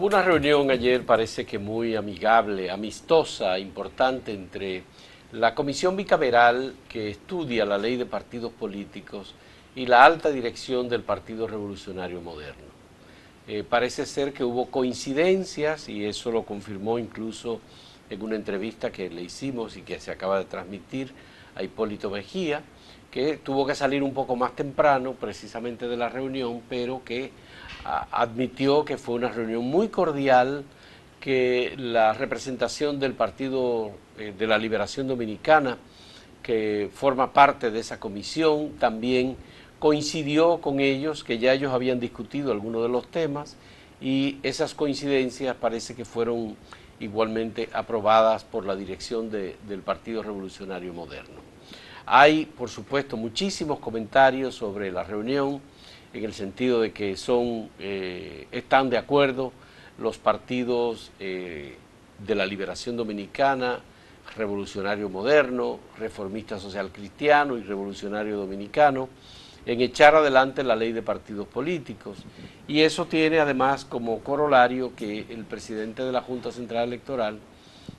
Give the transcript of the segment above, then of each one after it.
Hubo una reunión ayer, parece que muy amigable, amistosa, importante, entre la Comisión Bicameral que estudia la ley de partidos políticos y la alta dirección del Partido Revolucionario Moderno. Parece ser que hubo coincidencias, y eso lo confirmó incluso en una entrevista que le hicimos y que se acaba de transmitir a Hipólito Mejía, que tuvo que salir un poco más temprano precisamente de la reunión, pero que admitió que fue una reunión muy cordial, que la representación del Partido de la Liberación Dominicana, que forma parte de esa comisión, también coincidió con ellos, que ya ellos habían discutido algunos de los temas, y esas coincidencias parece que fueron igualmente aprobadas por la dirección del Partido Revolucionario Moderno. Hay, por supuesto, muchísimos comentarios sobre la reunión, en el sentido de que están de acuerdo los partidos de la Liberación Dominicana, Revolucionario Moderno, Reformista Social Cristiano y Revolucionario Dominicano, en echar adelante la ley de partidos políticos. Y eso tiene además como corolario que el presidente de la Junta Central Electoral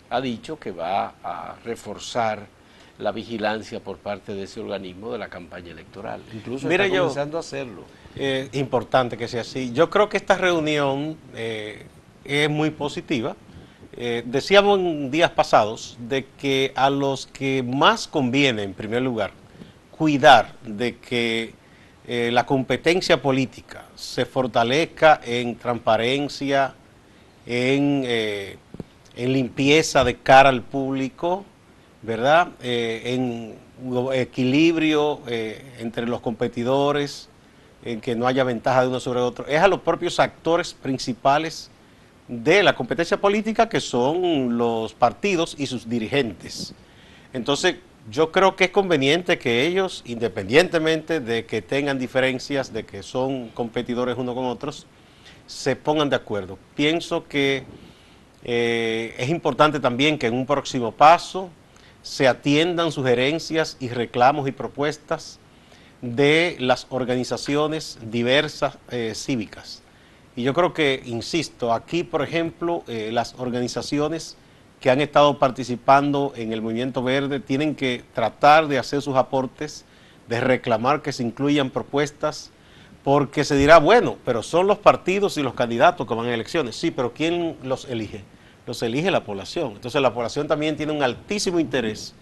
ha dicho que va a reforzar la vigilancia por parte de ese organismo de la campaña electoral. Incluso está comenzando a hacerlo. Importante que sea así. Yo creo que esta reunión es muy positiva. Decíamos en días pasados de que a los que más conviene, en primer lugar, cuidar de que la competencia política se fortalezca en transparencia, en limpieza de cara al público, ¿verdad? En equilibrio entre los competidores, en que no haya ventaja de uno sobre otro, es a los propios actores principales de la competencia política, que son los partidos y sus dirigentes. Entonces, yo creo que es conveniente que ellos, independientemente de que tengan diferencias, de que son competidores uno con otros, se pongan de acuerdo. Pienso que es importante también que en un próximo paso se atiendan sugerencias y reclamos y propuestas de las organizaciones diversas cívicas. Y yo creo que, insisto, aquí, por ejemplo, las organizaciones que han estado participando en el Movimiento Verde tienen que tratar de hacer sus aportes, de reclamar que se incluyan propuestas, porque se dirá, bueno, pero son los partidos y los candidatos que van a elecciones. Sí, pero ¿quién los elige? Los elige la población. Entonces la población también tiene un altísimo interés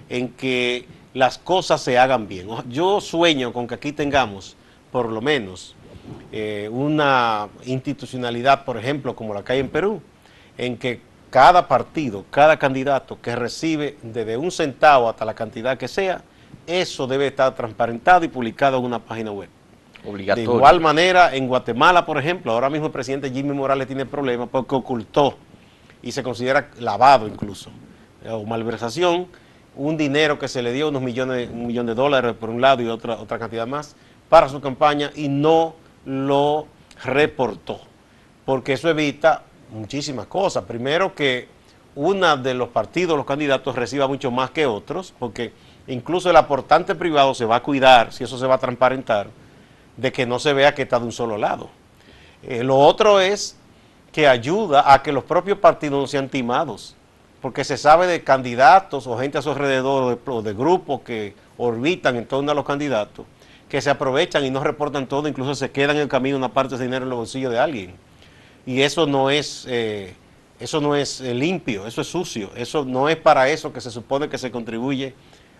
en que las cosas se hagan bien. Yo sueño con que aquí tengamos, por lo menos, una institucionalidad, por ejemplo, como la que hay en Perú, en que cada partido, cada candidato que recibe desde un centavo hasta la cantidad que sea, eso debe estar transparentado y publicado en una página web. Obligatorio. De igual manera, en Guatemala, por ejemplo, ahora mismo el presidente Jimmy Morales tiene problemas porque ocultó y se considera lavado incluso, o malversación, un dinero que se le dio, un millón de dólares por un lado y otra cantidad más, para su campaña, y no lo reportó, porque eso evita muchísimas cosas. Primero, que uno de los partidos, los candidatos, reciba mucho más que otros, porque incluso el aportante privado se va a cuidar, si eso se va a transparentar, de que no se vea que está de un solo lado. Lo otro es que ayuda a que los propios partidos no sean timados, porque se sabe de candidatos o gente a su alrededor, o de grupos que orbitan en torno a los candidatos, que se aprovechan y no reportan todo, incluso se quedan en el camino una parte de ese dinero en los bolsillos de alguien. Y eso no es limpio, eso es sucio, eso no es para eso que se supone que se contribuye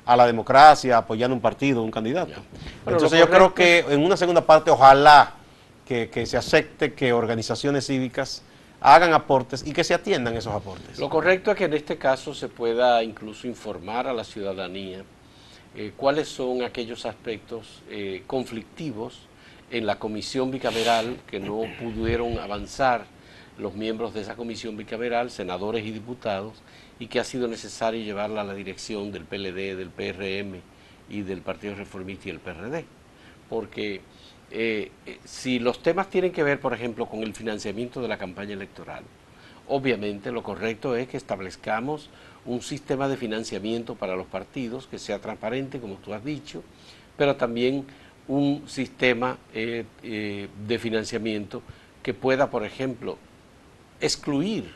a la democracia, apoyando un partido, un candidato. Entonces yo creo que en una segunda parte, ojalá que se acepte que organizaciones cívicas hagan aportes y que se atiendan esos aportes. Lo correcto es que en este caso se pueda incluso informar a la ciudadanía cuáles son aquellos aspectos conflictivos en la comisión bicameral que no pudieron avanzar los miembros de esa comisión bicameral, senadores y diputados, y que ha sido necesario llevarla a la dirección del PLD, del PRM y del Partido Reformista y el PRD. Porque si los temas tienen que ver, por ejemplo, con el financiamiento de la campaña electoral, obviamente lo correcto es que establezcamos un sistema de financiamiento para los partidos que sea transparente, como tú has dicho, pero también un sistema de financiamiento que pueda, por ejemplo, excluir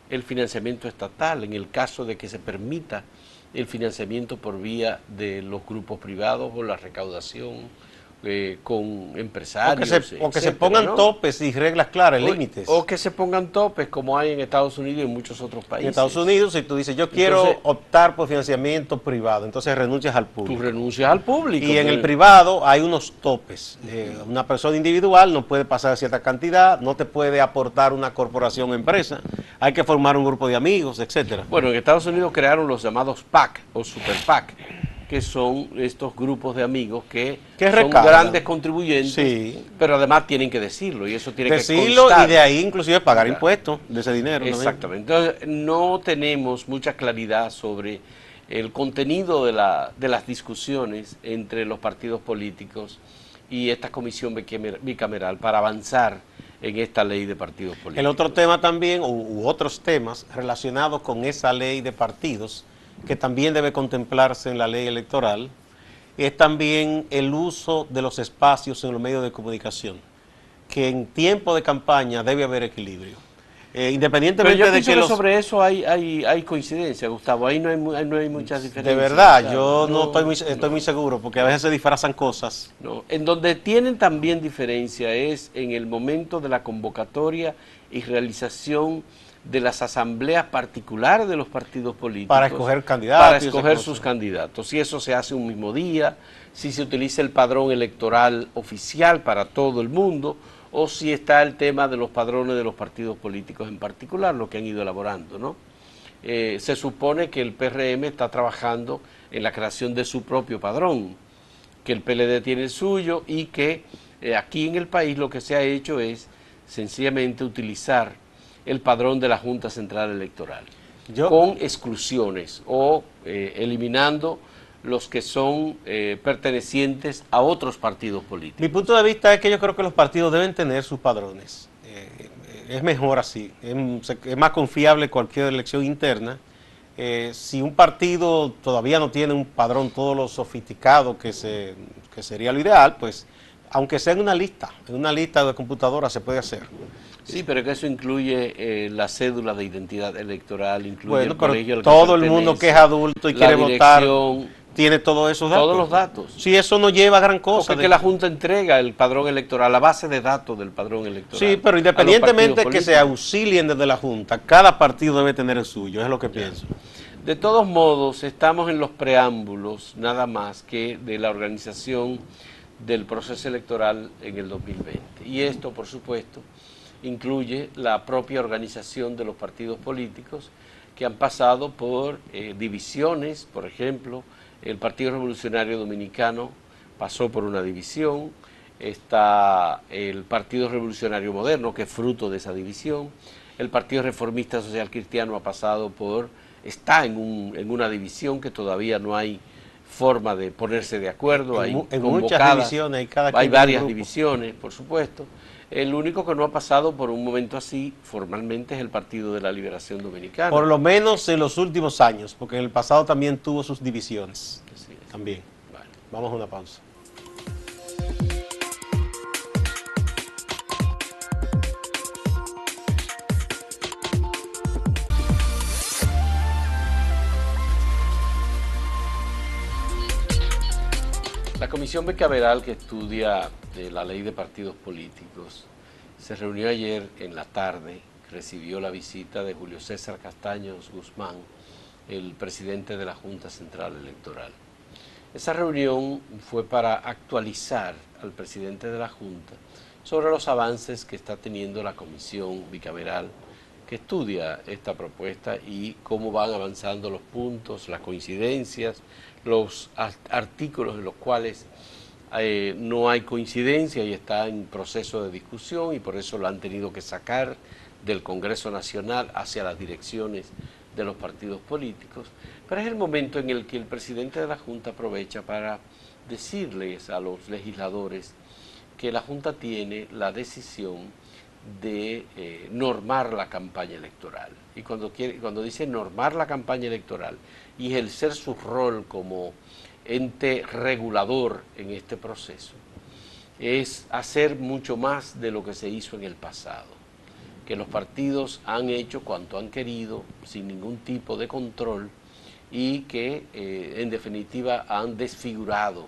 el financiamiento estatal en el caso de que se permita el financiamiento por vía de los grupos privados o la recaudación con empresarios, O que se etcétera, pongan ¿no? topes y reglas claras, límites. O que se pongan topes como hay en Estados Unidos y en muchos otros En países. Estados Unidos, si tú dices, yo quiero Entonces, optar por financiamiento privado, entonces renuncias al tú público. renuncias al público. Y en el privado hay unos topes. Una persona individual no puede pasar cierta cantidad, no te puede aportar una corporación o empresa, hay que formar un grupo de amigos, etcétera. Bueno, en Estados Unidos crearon los llamados PAC o Super PAC, que son estos grupos de amigos que son recargan. grandes contribuyentes, Sí. pero además tienen que decirlo y eso tiene Decirlo que constar. y de ahí inclusive pagar Ya. impuestos de ese dinero. ¿No? Exactamente. Entonces, no tenemos mucha claridad sobre el contenido de las discusiones entre los partidos políticos y esta comisión bicameral para avanzar en esta ley de partidos políticos. El otro tema también, u otros temas relacionados con esa ley de partidos, que también debe contemplarse en la ley electoral, es también el uso de los espacios en los medios de comunicación, que en tiempo de campaña debe haber equilibrio. Independientemente Pero yo de pienso que que los... sobre eso hay coincidencia, Gustavo, ahí no hay muchas diferencias. De verdad, Claro, yo no estoy muy seguro, porque a veces se disfrazan cosas. No, en donde tienen también diferencia es en el momento de la convocatoria y realización de las asambleas particulares de los partidos políticos. Para escoger candidatos. Para y esas escoger cosas. sus candidatos. Si eso se hace un mismo día, si se utiliza el padrón electoral oficial para todo el mundo, o si está el tema de los padrones de los partidos políticos en particular, lo que han ido elaborando, ¿no? Se supone que el PRM está trabajando en la creación de su propio padrón, que el PLD tiene el suyo y que aquí en el país lo que se ha hecho es sencillamente utilizar el padrón de la Junta Central Electoral, con exclusiones o eliminando los que son pertenecientes a otros partidos políticos. Mi punto de vista es que yo creo que los partidos deben tener sus padrones. Es mejor así, es más confiable cualquier elección interna. Si un partido todavía no tiene un padrón todo lo sofisticado que sería lo ideal, pues aunque sea en una lista de computadora se puede hacer. Sí, pero que eso incluye la cédula de identidad electoral, incluye el Pero colegio al que todo el mundo que es adulto y quiere votar tiene todos esos datos. Todos los datos. Sí, eso no lleva gran cosa. Porque la Junta entrega el padrón electoral, la base de datos del padrón electoral. Sí, pero independientemente que se auxilien desde la Junta, cada partido debe tener el suyo, es lo que pienso. De todos modos, estamos en los preámbulos, nada más que de la organización del proceso electoral en el 2020. Y esto, por supuesto, incluye la propia organización de los partidos políticos que han pasado por divisiones. Por ejemplo, el Partido Revolucionario Dominicano pasó por una división, está el Partido Revolucionario Moderno, que es fruto de esa división, el Partido Reformista Social Cristiano está en una división que todavía no hay forma de ponerse de acuerdo. Hay muchas divisiones, hay varias divisiones, por supuesto. El único que no ha pasado por un momento así formalmente es el Partido de la Liberación Dominicana. Por lo menos en los últimos años, porque en el pasado también tuvo sus divisiones. Así es. También. Vale. Vamos a una pausa. La comisión bicameral que estudia la ley de partidos políticos se reunió ayer en la tarde, recibió la visita de Julio César Castaños Guzmán, el presidente de la Junta Central Electoral. Esa reunión fue para actualizar al presidente de la Junta sobre los avances que está teniendo la comisión bicameral que estudia esta propuesta y cómo van avanzando los puntos, las coincidencias, los artículos en los cuales no hay coincidencia y está en proceso de discusión y por eso lo han tenido que sacar del Congreso Nacional hacia las direcciones de los partidos políticos. Pero es el momento en el que el presidente de la Junta aprovecha para decirles a los legisladores que la Junta tiene la decisión de normar la campaña electoral. Y cuando dice normar la campaña electoral y ejercer su rol como ente regulador en este proceso, es hacer mucho más de lo que se hizo en el pasado. que los partidos han hecho cuanto han querido, sin ningún tipo de control, y que en definitiva han desfigurado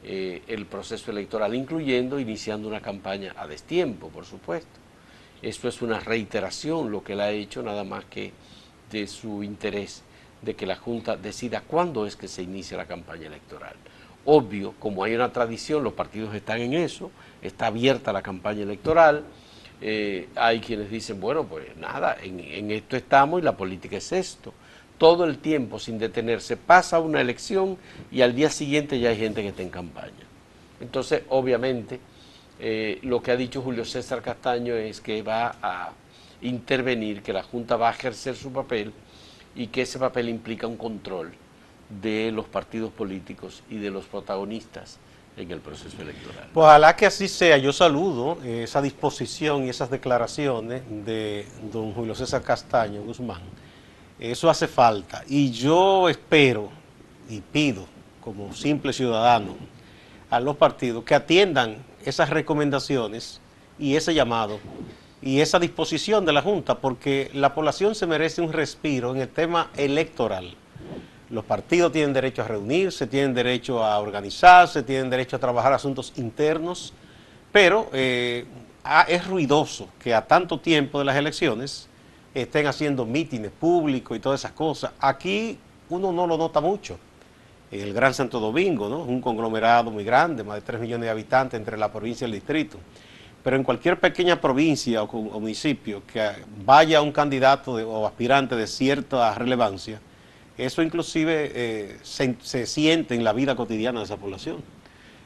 el proceso electoral, incluyendo iniciando una campaña a destiempo, por supuesto. Esto es una reiteración lo que él ha hecho, nada más que de su interés de que la Junta decida cuándo es que se inicia la campaña electoral. Obvio, como hay una tradición, los partidos están en eso, está abierta la campaña electoral, hay quienes dicen, bueno, pues nada, en esto estamos y la política es esto. Todo el tiempo, sin detenerse, pasa una elección y al día siguiente ya hay gente que está en campaña. Entonces, obviamente, lo que ha dicho Julio César Castaño es que va a intervenir, que la Junta va a ejercer su papel y que ese papel implica un control de los partidos políticos y de los protagonistas en el proceso electoral. Pues ojalá que así sea. Yo saludo esa disposición y esas declaraciones de don Julio César Castaño Guzmán. Eso hace falta. Y yo espero y pido, como simple ciudadano, a los partidos que atiendan esas recomendaciones y ese llamado y esa disposición de la Junta, porque la población se merece un respiro en el tema electoral. Los partidos tienen derecho a reunirse, tienen derecho a organizarse, tienen derecho a trabajar asuntos internos, pero es ruidoso que a tanto tiempo de las elecciones estén haciendo mítines públicos y todas esas cosas. Aquí uno no lo nota mucho. El Gran Santo Domingo, ¿no? Un conglomerado muy grande, más de 3 millones de habitantes entre la provincia y el distrito. Pero en cualquier pequeña provincia o municipio que vaya un candidato o aspirante de cierta relevancia, eso inclusive se siente en la vida cotidiana de esa población.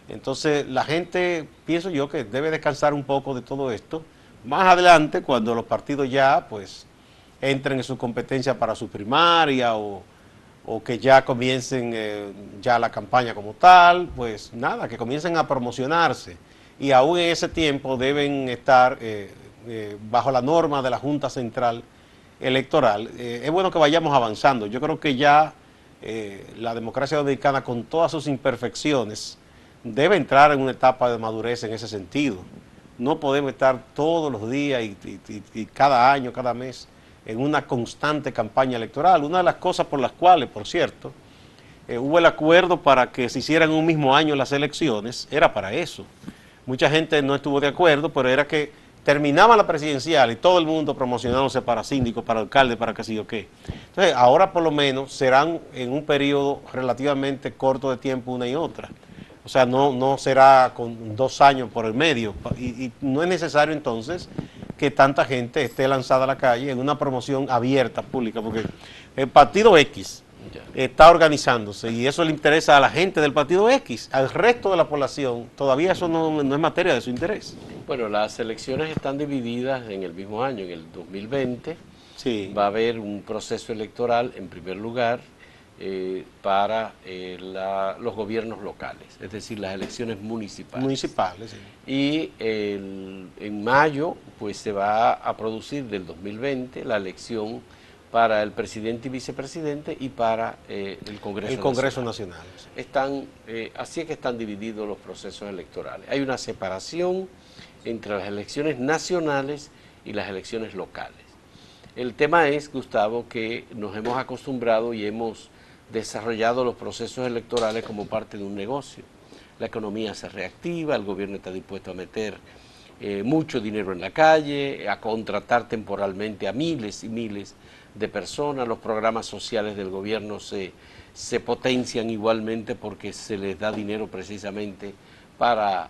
Entonces la gente, pienso yo, que debe descansar un poco de todo esto. Más adelante, cuando los partidos ya pues entren en su competencia para su primaria o que ya comiencen ya la campaña como tal, pues nada, que comiencen a promocionarse. Y aún en ese tiempo deben estar bajo la norma de la Junta Central Electoral. Es bueno que vayamos avanzando. Yo creo que ya la democracia dominicana, con todas sus imperfecciones, debe entrar en una etapa de madurez en ese sentido. No podemos estar todos los días y cada año, cada mes, en una constante campaña electoral. Una de las cosas por las cuales, por cierto, hubo el acuerdo para que se hicieran un mismo año las elecciones, era para eso. Mucha gente no estuvo de acuerdo, pero era que terminaba la presidencial y todo el mundo promocionándose para síndico, para alcalde, para qué sé yo qué. Entonces, ahora por lo menos serán en un periodo relativamente corto de tiempo una y otra. O sea, no será con 2 años por el medio. Y no es necesario entonces que tanta gente esté lanzada a la calle en una promoción abierta, pública, porque el partido X está organizándose y eso le interesa a la gente del partido X. Al resto de la población todavía eso no es materia de su interés. Bueno, las elecciones están divididas en el mismo año. En el 2020 sí, va a haber un proceso electoral, en primer lugar, para los gobiernos locales, es decir, las elecciones municipales. Sí. Y en mayo pues se va a producir del 2020 la elección para el presidente y vicepresidente y para el Congreso Nacional. Así es que están divididos los procesos electorales. Hay una separación entre las elecciones nacionales y las elecciones locales. El tema es, Gustavo, que nos hemos acostumbrado y hemos desarrollado los procesos electorales como parte de un negocio. La economía se reactiva, el gobierno está dispuesto a meter mucho dinero en la calle, a contratar temporalmente a miles y miles de personas. Los programas sociales del gobierno se potencian igualmente porque se les da dinero precisamente para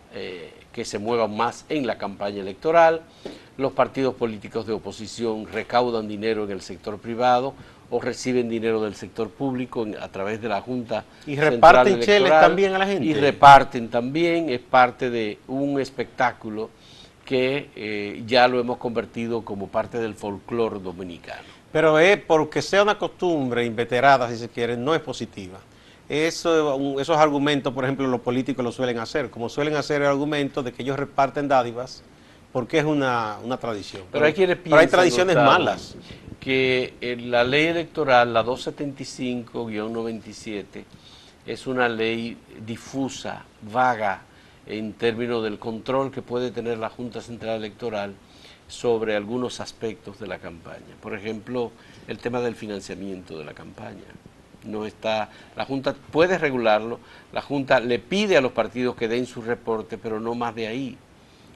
que se muevan más en la campaña electoral. Los partidos políticos de oposición recaudan dinero en el sector privado o reciben dinero del sector público a través de la Junta Central Electoral. Y reparten cheles también a la gente. Y reparten también, es parte de un espectáculo que ya lo hemos convertido como parte del folclore dominicano. Pero porque sea una costumbre inveterada, si se quiere, no es positiva. Esos argumentos, por ejemplo, los políticos lo suelen hacer, como suelen hacer el argumento de que ellos reparten dádivas porque es una tradición. Pero hay quienes piensan, hay tradiciones malas. Que la ley electoral, la 275-97, es una ley difusa, vaga, en términos del control que puede tener la Junta Central Electoral sobre algunos aspectos de la campaña. Por ejemplo, el tema del financiamiento de la campaña. No está, la Junta puede regularlo, la Junta le pide a los partidos que den su reporte, pero no más de ahí.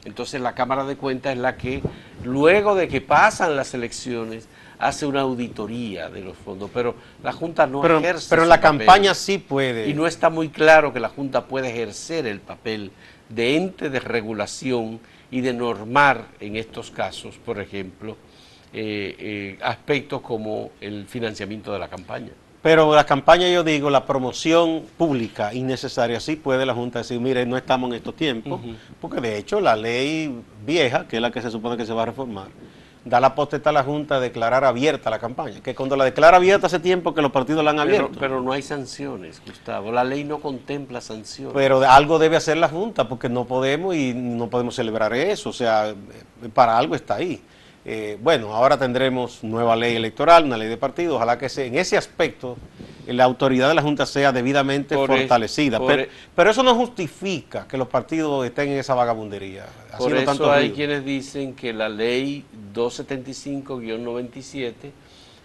Entonces la Cámara de Cuentas es la que, luego de que pasan las elecciones, hace una auditoría de los fondos, pero la Junta no ejerce pero en su la papel. campaña sí puede. Y no está muy claro que la Junta puede ejercer el papel de ente de regulación y de normar en estos casos, por ejemplo, aspectos como el financiamiento de la campaña. Pero la campaña, yo digo, la promoción pública innecesaria, sí puede la Junta decir, mire, no estamos en estos tiempos, porque de hecho la ley vieja, que es la que se supone que se va a reformar, da la potestad a la Junta de declarar abierta la campaña, que cuando la declara abierta hace tiempo que los partidos la han abierto. Pero no hay sanciones, Gustavo, la ley no contempla sanciones. Pero algo debe hacer la Junta, porque no podemos y no podemos celebrar eso, o sea, para algo está ahí. Bueno, ahora tendremos nueva ley electoral, una ley de partidos, ojalá que en ese aspecto la autoridad de la Junta sea debidamente fortalecida, pero eso no justifica que los partidos estén en esa vagabundería. Por eso hay quienes dicen que la ley 275-97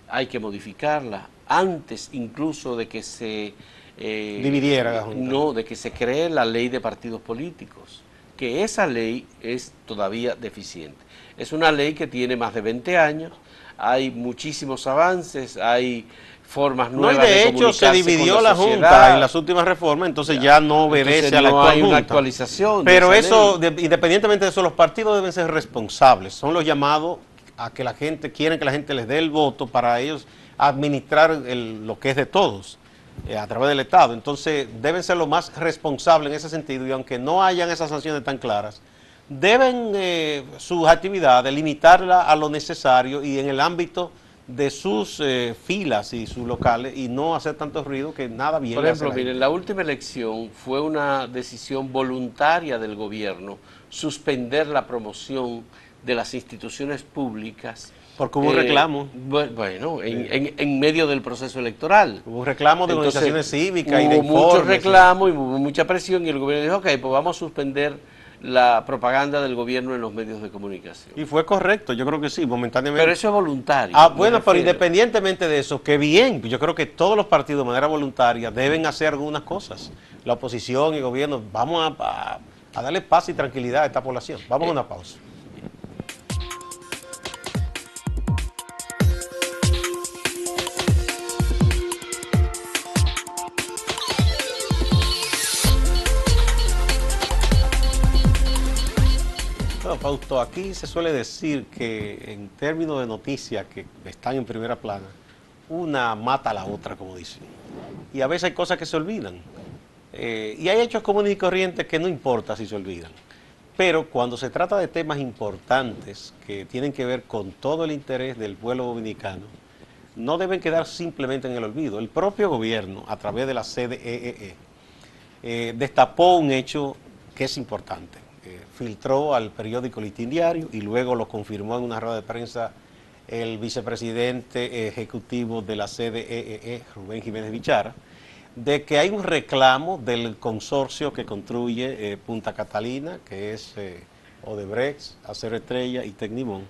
hay que modificarla antes incluso de que se dividiera la Junta. No, de que se cree la ley de partidos políticos, que esa ley es todavía deficiente. Es una ley que tiene más de 20 años, hay muchísimos avances, hay formas nuevas de comunicarse. De hecho, se dividió la Junta en las últimas reformas, entonces ya no obedece a la actual Junta. No hay una actualización. Pero eso, independientemente de eso, los partidos deben ser responsables. Son los llamados a que la gente, quieren que la gente les dé el voto para ellos administrar lo que es de todos a través del Estado. Entonces, deben ser lo más responsables en ese sentido y aunque no hayan esas sanciones tan claras, deben sus actividades limitarlas a lo necesario y en el ámbito de sus filas y sus locales y no hacer tanto ruido que nada bien. Por ejemplo, miren, la última elección fue una decisión voluntaria del gobierno suspender la promoción de las instituciones públicas. Porque hubo un reclamo. Bueno, en medio del proceso electoral. Hubo un reclamo de organizaciones cívicas y de informes. Hubo mucho reclamo y hubo mucha presión y el gobierno dijo, ok, pues vamos a suspender la propaganda del gobierno en los medios de comunicación. Y fue correcto, yo creo que sí, momentáneamente. Pero eso es voluntario. Bueno, pero independientemente de eso, que bien, yo creo que todos los partidos de manera voluntaria deben hacer algunas cosas. La oposición y el gobierno, vamos a darle paz y tranquilidad a esta población. Vamos a una pausa. Fausto, aquí se suele decir que en términos de noticias que están en primera plana, una mata a la otra, como dicen. Y a veces hay cosas que se olvidan. Y hay hechos comunes y corrientes que no importa si se olvidan. Pero cuando se trata de temas importantes que tienen que ver con todo el interés del pueblo dominicano, no deben quedar simplemente en el olvido. El propio gobierno, a través de la CDEE, destapó un hecho que es importante. Filtró al periódico Listín Diario y luego lo confirmó en una rueda de prensa el vicepresidente ejecutivo de la CDEE, Rubén Jiménez Vichara, de que hay un reclamo del consorcio que construye Punta Catalina, que es Odebrecht, Acero Estrella y Tecnimont,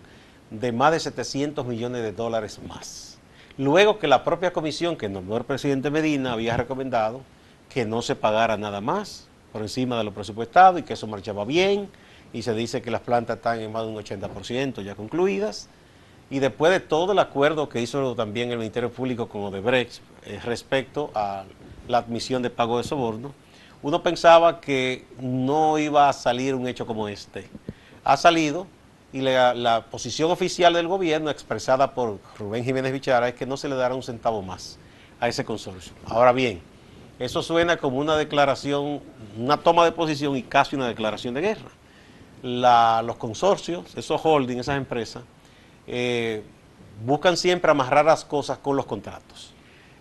de más de 700 millones de dólares más. Luego que la propia comisión que nombró el presidente Medina había recomendado que no se pagara nada más por encima de lo presupuestado y que eso marchaba bien, y se dice que las plantas están en más de un 80% ya concluidas, y después de todo el acuerdo que hizo también el Ministerio Público con Odebrecht respecto a la admisión de pago de soborno, uno pensaba que no iba a salir un hecho como este. Ha salido, y la posición oficial del gobierno expresada por Rubén Jiménez Vichara es que no se le dará un centavo más a ese consorcio. Ahora bien, eso suena como una declaración, una toma de posición y casi una declaración de guerra. Los consorcios, esos holdings, esas empresas, buscan siempre amarrar las cosas con los contratos.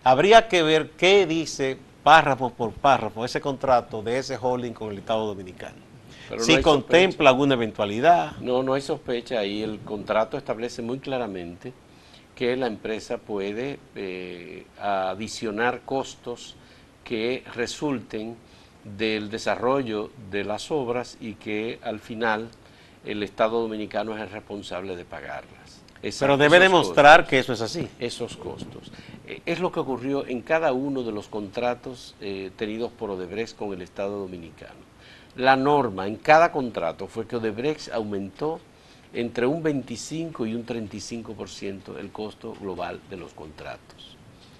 Habría que ver qué dice párrafo por párrafo ese contrato de ese holding con el Estado Dominicano. Pero si no contempla alguna eventualidad. No hay sospecha ahí. El contrato establece muy claramente que la empresa puede adicionar costos que resulten del desarrollo de las obras y que al final el Estado Dominicano es el responsable de pagarlas. Pero debe demostrar que eso es así. Esos costos. Es lo que ocurrió en cada uno de los contratos tenidos por Odebrecht con el Estado Dominicano. La norma en cada contrato fue que Odebrecht aumentó entre un 25 y un 35% el costo global de los contratos.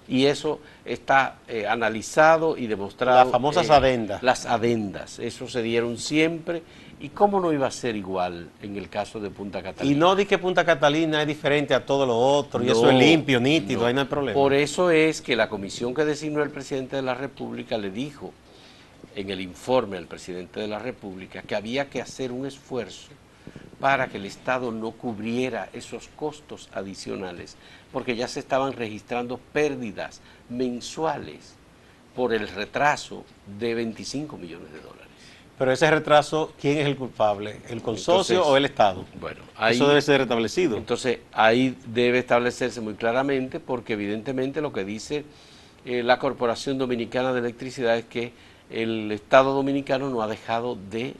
Y eso está analizado y demostrado. Las famosas adendas. Las adendas, eso se dieron siempre. ¿Y cómo no iba a ser igual en el caso de Punta Catalina? Y no di que Punta Catalina es diferente a todo lo otro, y eso es limpio, nítido, ahí no hay problema. Por eso es que la comisión que designó el presidente de la República le dijo en el informe al presidente de la República que había que hacer un esfuerzo para que el Estado no cubriera esos costos adicionales, porque ya se estaban registrando pérdidas mensuales por el retraso de 25 millones de dólares. Pero ese retraso, ¿quién es el culpable? ¿El consorcio Entonces, o el Estado? Bueno, eso debe ser restablecido. Entonces, ahí debe establecerse muy claramente, porque evidentemente lo que dice la Corporación Dominicana de Electricidad es que el Estado Dominicano no ha dejado de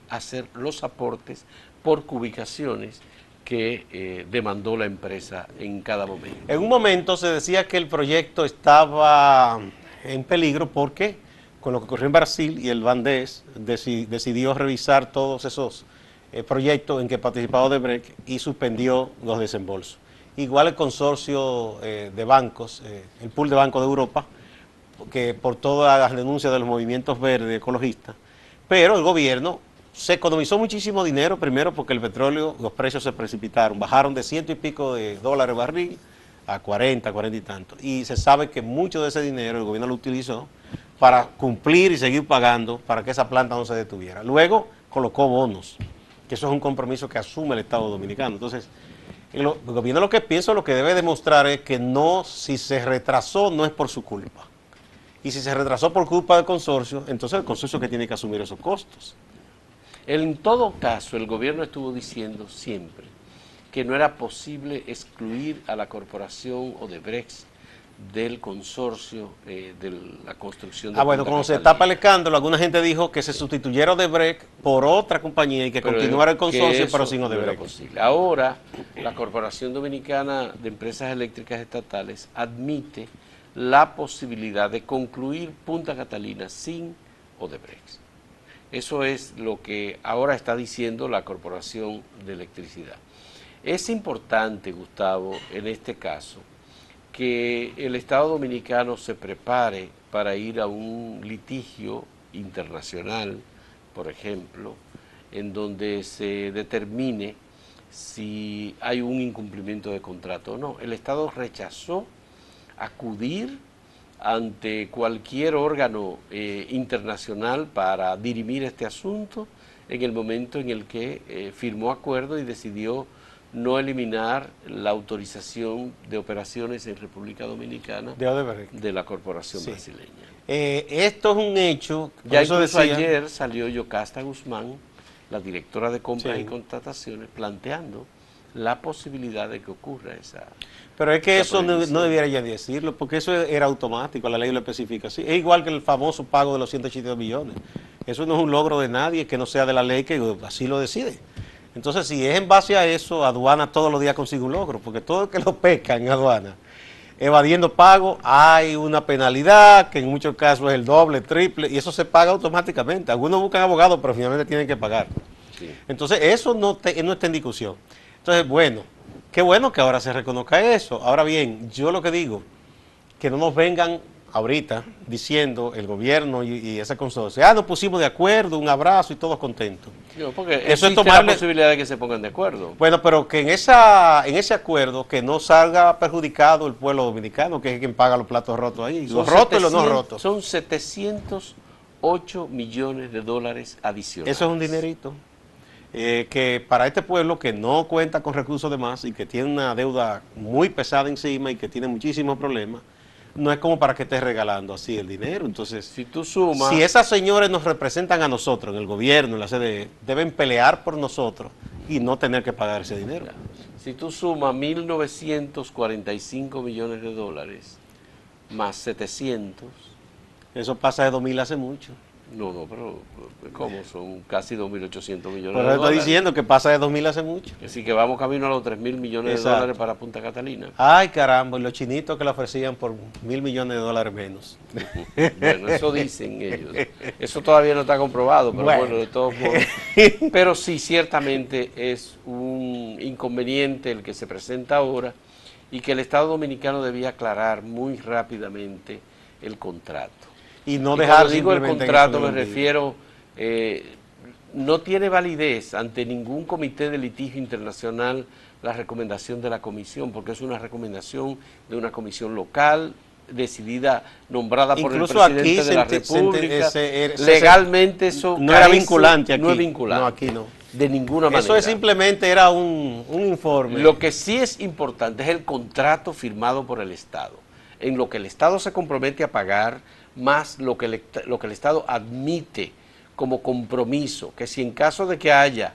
hacer los aportes por cubicaciones que demandó la empresa en cada momento. En un momento se decía que el proyecto estaba en peligro porque con lo que ocurrió en Brasil y el Bandés decidió revisar todos esos proyectos en que participaba Odebrecht y suspendió los desembolsos. Igual el consorcio de bancos, el pool de bancos de Europa, que por todas las denuncias de los movimientos verdes ecologistas, pero el gobierno se economizó muchísimo dinero, primero porque el petróleo, los precios se precipitaron, bajaron de $100 y pico barril a 40 y tanto, y se sabe que mucho de ese dinero el gobierno lo utilizó para cumplir y seguir pagando para que esa planta no se detuviera. Luego colocó bonos, que eso es un compromiso que asume el Estado Dominicano. Entonces, el gobierno lo que piensa, lo que debe demostrar es que no, si se retrasó, no es por su culpa. Y si se retrasó por culpa del consorcio, entonces el consorcio que tiene que asumir esos costos. En todo caso, el gobierno estuvo diciendo siempre que no era posible excluir a la corporación Odebrecht del consorcio de la construcción de bueno, cuando se tapa el escándalo, alguna gente dijo que se sustituyera Odebrecht por otra compañía y que continuara el consorcio, pero sin Odebrecht. No era posible. Ahora, la Corporación Dominicana de Empresas Eléctricas Estatales admite la posibilidad de concluir Punta Catalina sin Odebrecht. Eso es lo que ahora está diciendo la Corporación de Electricidad. Es importante, Gustavo, en este caso, que el Estado Dominicano se prepare para ir a un litigio internacional, por ejemplo, en donde se determine si hay un incumplimiento de contrato o no. El Estado rechazó acudir ante cualquier órgano internacional para dirimir este asunto en el momento en el que firmó acuerdo y decidió no eliminar la autorización de operaciones en República Dominicana de la corporación brasileña. Esto es un hecho. Ya incluso ayer salió Yocasta Guzmán, la directora de compras y contrataciones, planteando la posibilidad de que ocurra esa. Pero es que eso no debiera ya decirlo, porque eso era automático, la ley lo especifica así. Es igual que el famoso pago de los 182 millones. Eso no es un logro de nadie que no sea de la ley que así lo decide. Entonces, si es en base a eso, aduana todos los días consigue un logro, porque todo el que lo pesca en aduana, evadiendo pago, hay una penalidad, que en muchos casos es el doble, triple, y eso se paga automáticamente. Algunos buscan abogados, pero finalmente tienen que pagar. Sí. Entonces, eso no está en discusión. Entonces, bueno, qué bueno que ahora se reconozca eso. Ahora bien, yo lo que digo, que no nos vengan ahorita diciendo el gobierno y ese consorcio, nos pusimos de acuerdo, un abrazo y todos contentos. Porque eso es tomar la posibilidad de que se pongan de acuerdo. Bueno, pero que en ese acuerdo que no salga perjudicado el pueblo dominicano, que es quien paga los platos rotos ahí, los rotos y los no rotos. Son 708 millones de dólares adicionales. Eso es un dinerito. Que para este pueblo que no cuenta con recursos de más y que tiene una deuda muy pesada encima y que tiene muchísimos problemas, no es como para que estés regalando así el dinero. Entonces, si tú sumas, si esas señores nos representan a nosotros, en el gobierno, en la CDE, deben pelear por nosotros y no tener que pagar ese dinero. Si tú sumas 1.945 millones de dólares más 700, eso pasa de 2.000 hace mucho. No, pero ¿cómo? Son casi 2.800 millones Pero de estoy dólares. diciendo que pasa de 2.000 hace mucho. Así que vamos camino a los 3.000 millones Exacto. de dólares para Punta Catalina. Ay, caramba, y los chinitos que la ofrecían por 1.000 millones de dólares menos. Bueno, eso dicen ellos. Eso todavía no está comprobado, pero bueno, de todos modos. Pero sí, ciertamente es un inconveniente el que se presenta ahora y que el Estado Dominicano debía aclarar muy rápidamente el contrato. Y no Y dejar cuando digo el simplemente en contrato eso me del olvido. refiero, no tiene validez ante ningún comité de litigio internacional la recomendación de la comisión, porque es una recomendación de una comisión local decidida, nombrada Incluso por el presidente aquí de la República. Legalmente eso no era carece- vinculante aquí. No es vinculante. No, aquí no. De ninguna manera. Eso es simplemente era un informe. Lo que sí es importante es el contrato firmado por el Estado, en lo que el Estado se compromete a pagar, más lo que el Estado admite como compromiso, que si en caso de que haya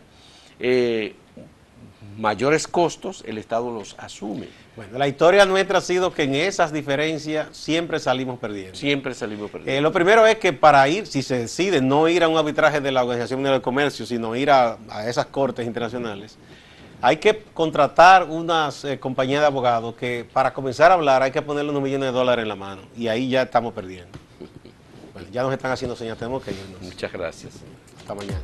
mayores costos, el Estado los asume. Bueno, la historia nuestra ha sido que en esas diferencias siempre salimos perdiendo. Siempre salimos perdiendo. Lo primero es que para ir, si se decide no ir a un arbitraje de la Organización Mundial del Comercio, sino ir a esas cortes internacionales, hay que contratar unas compañías de abogados que para comenzar a hablar hay que ponerle unos millones de dólares en la mano y ahí ya estamos perdiendo. Bueno, ya nos están haciendo señas, tenemos que irnos. Muchas gracias. Hasta mañana.